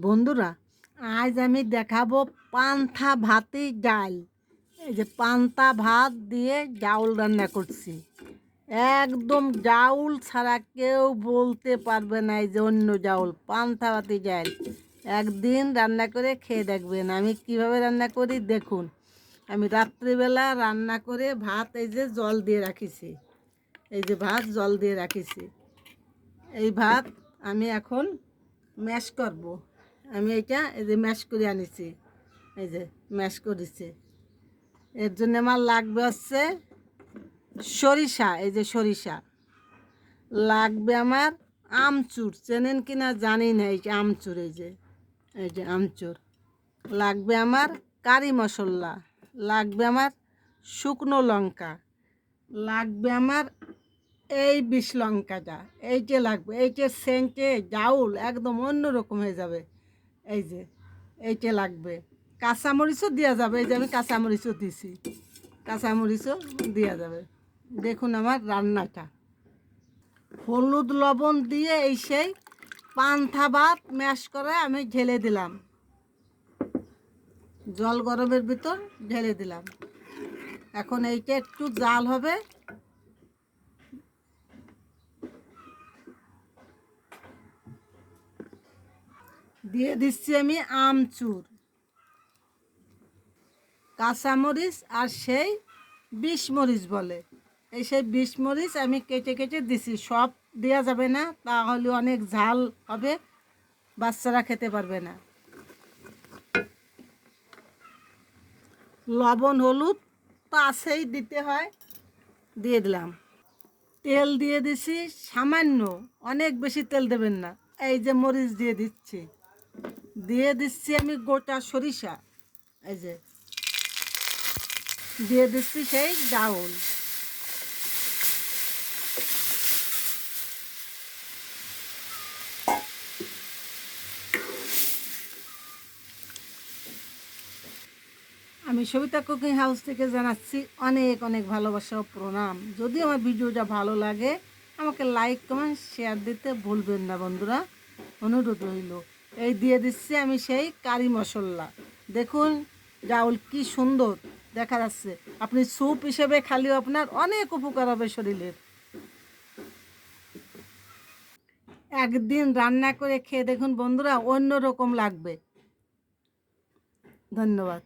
বন্ধুরা, আজ আমি দেখাবো পান্তা ভাতের ডাল। এই যে পান্তা ভাত দিয়ে জাউল রান্না করছি। একদম জাউল ছাড়া কেউ বলতে পারবে না এই যে অন্য জাউল। পান্তা ভাতের ডাল একদিন রান্না করে খেয়ে দেখবেন। আমি কিভাবে রান্না করি দেখুন। আমি রাত্রিবেলা রান্না করে ভাত এই যে জল দিয়ে রাখিছি। এই যে ভাত জল দিয়ে রাখিছি। এই ভাত আমি এখন ম্যাশ করব। আমি এইটা এই যে ম্যাশ করে আনিছি, এই যে ম্যাশ করেছি। এর জন্য আমার লাগবে হচ্ছে সরিষা, এই যে সরিষা লাগবে। আমার আমচুর, চেনেন কি না জানি না, এই যে আমচুর, এই যে আমচুর লাগবে। আমার কারি মশলা লাগবে। আমার শুকনো লঙ্কা লাগবে। আমার এই বিষ লঙ্কাটা এইটা লাগবে। এইটা সেন্টে জাউল একদম অন্যরকম হয়ে যাবে। এই যে এইটা লাগবে। কাঁচামরিচও দেওয়া যাবে। এই যে আমি কাঁচামরিচও দিছি, কাঁচামরিচও দেওয়া যাবে। দেখুন আমার রান্নাটা। হলুদ লবণ দিয়ে এই সেই পান্তা ভাত ম্যাশ করে আমি ঢেলে দিলাম, জল গরমের ভিতর ঢেলে দিলাম। এখন এইটা একটু জাল হবে। দিয়ে দিচ্ছি আমি আমচুর, কাঁচামরিচ আর সেই বিশমরিচ বলে, এই সেই বিশমরিচ আমি কেটে কেটে দিছি। সব দেওয়া যাবে না, তাহলে অনেক ঝাল হবে, বাচ্চারা খেতে পারবে না। লবণ হলুদ তো আছেই, দিতে হয়, দিয়ে দিলাম। তেল দিয়ে দিছি সামান্য, অনেক বেশি তেল দেবেন না। এই যে মরিচ দিয়ে দিচ্ছি, দিয়ে দিচ্ছি আমি গোটা সরিষা, এই যে দিয়ে দিচ্ছি সেই ডাউল। আমি সবিতা কুকিং হাউস থেকে জানাচ্ছি অনেক অনেক ভালোবাসা ও প্রণাম। যদি আমার ভিডিওটা ভালো লাগে আমাকে লাইক কমেন্ট শেয়ার দিতে ভুলবেন না বন্ধুরা, অনুরোধ রইল। এই দিয়ে দিচ্ছি আমি সেই কারি মশলা। দেখুন জাউল কি সুন্দর দেখা যাচ্ছে। আপনি স্যুপ হিসেবে খালিও আপনার অনেক উপকার হবে শরীরের। একদিন রান্না করে খেয়ে দেখুন বন্ধুরা, অন্য রকম লাগবে। ধন্যবাদ।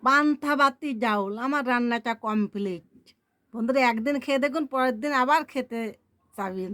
পান্তা ভাতি ডাউল আমার রান্নাটা কমপ্লিট। বন্ধুরা একদিন খেয়ে দেখুন, পরের দিন আবার খেতে চাবেন।